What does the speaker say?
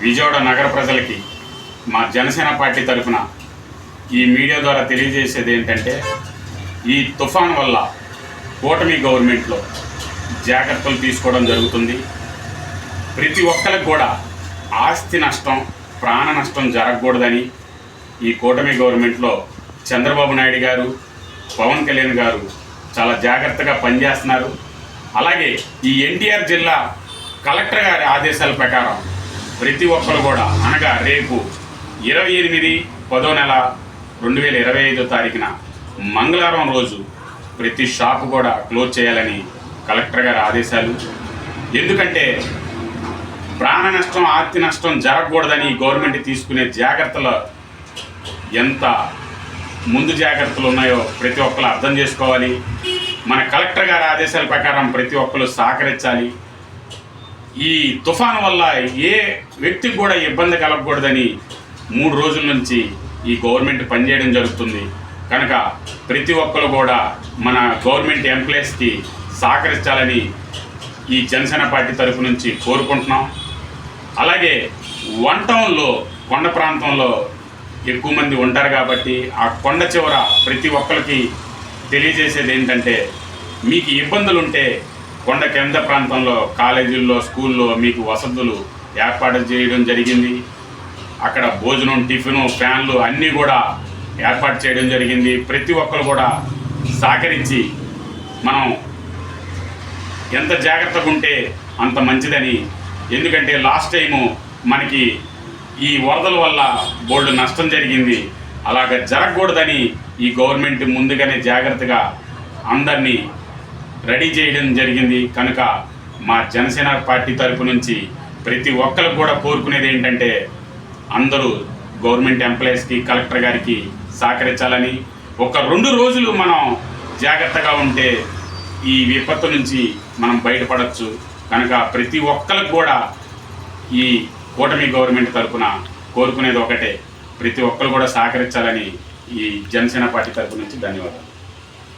విజయవాడ నగర ప్రజలకి మా జనసేన పార్టీ తరఫున ఈ మీడియా ద్వారా తెలియజేసేది ఏంటంటే, ఈ తుఫాన్ వల్ల కూటమి గవర్నమెంట్లో జాగ్రత్తలు తీసుకోవడం జరుగుతుంది. ప్రతి ఒక్కరికి కూడా ఆస్తి నష్టం, ప్రాణ నష్టం జరగకూడదని ఈ కూటమి గవర్నమెంట్లో చంద్రబాబు నాయుడు గారు, పవన్ కళ్యాణ్ గారు చాలా జాగ్రత్తగా పనిచేస్తున్నారు. అలాగే ఈ ఎన్టీఆర్ జిల్లా కలెక్టర్ గారి ఆదేశాల ప్రకారం ప్రతి ఒక్కరు కూడా, అనగా రేపు 28/10/2025 మంగళవారం రోజు ప్రతి షాపు కూడా క్లోజ్ చేయాలని కలెక్టర్ గారి ఆదేశాలు. ఎందుకంటే ప్రాణ నష్టం, ఆస్తి నష్టం జరగకూడదని గవర్నమెంట్ తీసుకునే జాగ్రత్తలు ఎంత ముందు జాగ్రత్తలు ఉన్నాయో ప్రతి ఒక్కరు అర్థం చేసుకోవాలి. మన కలెక్టర్ గారి ఆదేశాల ప్రకారం ప్రతి ఒక్కరు సహకరించాలి. ఈ తుఫాను వల్ల ఏ వ్యక్తికి కూడా ఇబ్బంది కలగకూడదని 3 రోజుల నుంచి ఈ గవర్నమెంట్ పనిచేయడం జరుగుతుంది. కనుక ప్రతి ఒక్కరు కూడా మన గవర్నమెంట్ ఎంప్లాయీస్కి సహకరించాలని ఈ జనసేన పార్టీ తరఫు నుంచి కోరుకుంటున్నాం. అలాగే వన్ టౌన్లో, కొండ ప్రాంతంలో ఎక్కువ మంది ఉంటారు కాబట్టి ఆ కొండ చివర ప్రతి ఒక్కరికి తెలియజేసేది ఏంటంటే, మీకు ఇబ్బందులు ఉంటే కొండ కింద ప్రాంతంలో కాలేజీల్లో, స్కూల్లో మీకు వసతులు ఏర్పాటు చేయడం జరిగింది. అక్కడ భోజనం, టిఫిను, ఫ్యాన్లు అన్నీ కూడా ఏర్పాటు చేయడం జరిగింది. ప్రతి ఒక్కరు కూడా సహకరించి మనం ఎంత జాగ్రత్తగా ఉంటే అంత మంచిదని. ఎందుకంటే లాస్ట్ టైము మనకి ఈ వరదల వల్ల బోల్డ్ నష్టం జరిగింది. అలాగ జరగకూడదని ఈ గవర్నమెంట్ ముందుగానే జాగ్రత్తగా అందరినీ రెడీ చేయడం జరిగింది. కనుక మా జనసేన పార్టీ తరపు నుంచి ప్రతి ఒక్కరికి కూడా కోరుకునేది ఏంటంటే, అందరూ గవర్నమెంట్ ఎంప్లాయీస్కి, కలెక్టర్ గారికి సహకరించాలని. ఒక 2 రోజులు మనం జాగ్రత్తగా ఉంటే ఈ విపత్తు నుంచి మనం బయటపడవచ్చు. కనుక ప్రతి ఒక్కరికి కూడా ఈ కూటమి గవర్నమెంట్ తరఫున కోరుకునేది ఒకటే, ప్రతి ఒక్కరు కూడా సహకరించాలని ఈ జనసేన పార్టీ తరపు నుంచి ధన్యవాదాలు.